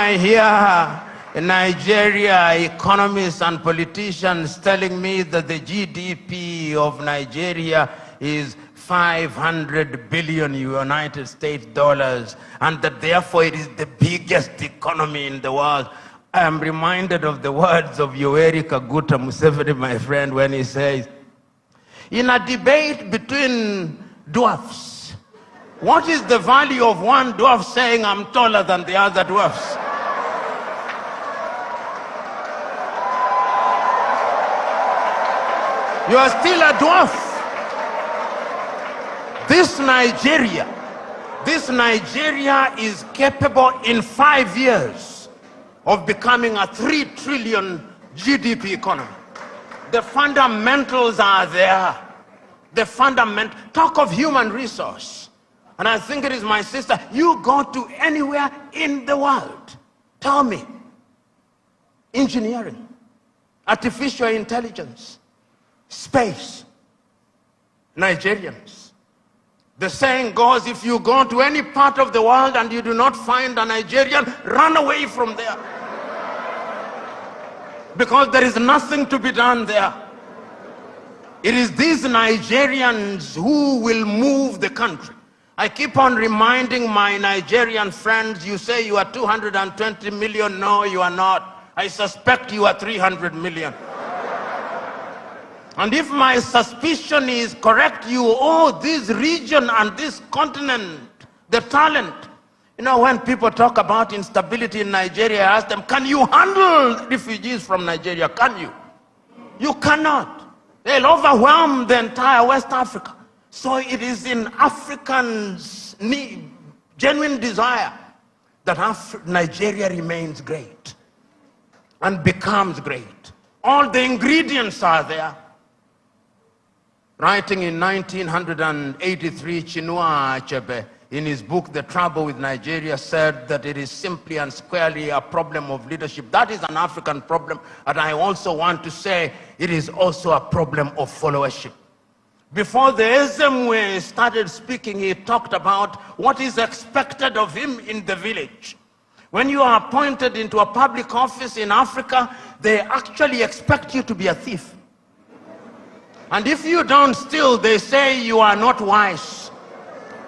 I hear in Nigeria economists and politicians telling me that the GDP of Nigeria is 500 billion United States dollars, and that therefore it is the biggest economy in the world, I am reminded of the words of Yoweri Kaguta Museveni, my friend, when he says, in a debate between dwarfs, what is the value of one dwarf saying, I'm taller than the other dwarfs? You are still a dwarf. This Nigeria is capable in 5 years of becoming a 3 trillion GDP economy. The fundamentals are there. Talk of human resource. And I think it is, my sister, you go to anywhere in the world, tell me, engineering, artificial intelligence, space, Nigerians. The saying goes, if you go to any part of the world and you do not find a Nigerian, run away from there. Because there is nothing to be done there. It is these Nigerians who will move the country. I keep on reminding my Nigerian friends, you say you are 220 million. No, you are not. I suspect you are 300 million. And if my suspicion is correct, you owe this region and this continent the talent. You know, when people talk about instability in Nigeria, I ask them, can you handle refugees from Nigeria? Can you? You cannot. They'll overwhelm the entire West Africa. So it is in Africans' genuine desire that Nigeria remains great and becomes great. All the ingredients are there. Writing in 1983, Chinua Achebe, in his book, The Trouble with Nigeria, said that it is simply and squarely a problem of leadership. That is an African problem, and I also want to say it is also a problem of followership. Before the Ezemwe started speaking, he talked about what is expected of him in the village. When you are appointed into a public office in Africa, they actually expect you to be a thief. And if you don't steal, they say you are not wise.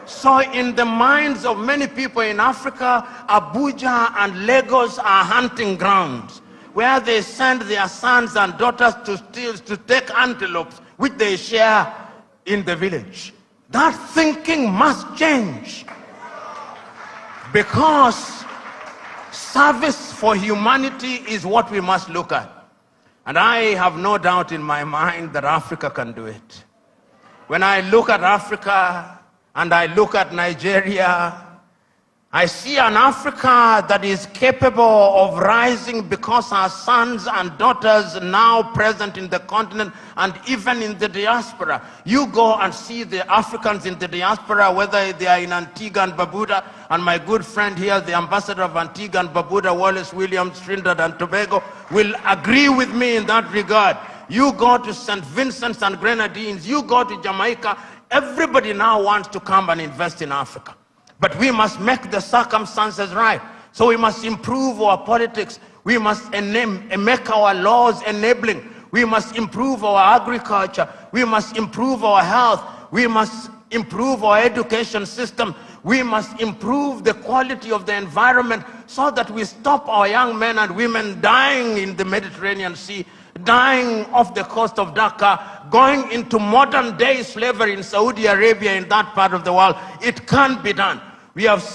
So in the minds of many people in Africa, Abuja and Lagos are hunting grounds where they send their sons and daughters to steal, to take antelopes, which they share in the village. That thinking must change, because service for humanity is what we must look at. And I have no doubt in my mind that Africa can do it. When I look at Africa and I look at Nigeria, I see an Africa that is capable of rising because our sons and daughters now present in the continent and even in the diaspora. You go and see the Africans in the diaspora, whether they are in Antigua and Barbuda, and my good friend here, the ambassador of Antigua and Barbuda, Wallace Williams, Trinidad and Tobago, will agree with me in that regard. You go to St. Vincent and Grenadines, you go to Jamaica, everybody now wants to come and invest in Africa. But we must make the circumstances right. So we must improve our politics. We must make our laws enabling. We must improve our agriculture. We must improve our health. We must improve our education system. We must improve the quality of the environment so that we stop our young men and women dying in the Mediterranean Sea, dying off the coast of Dhaka, going into modern day slavery in Saudi Arabia, in that part of the world. It can be done. We have seen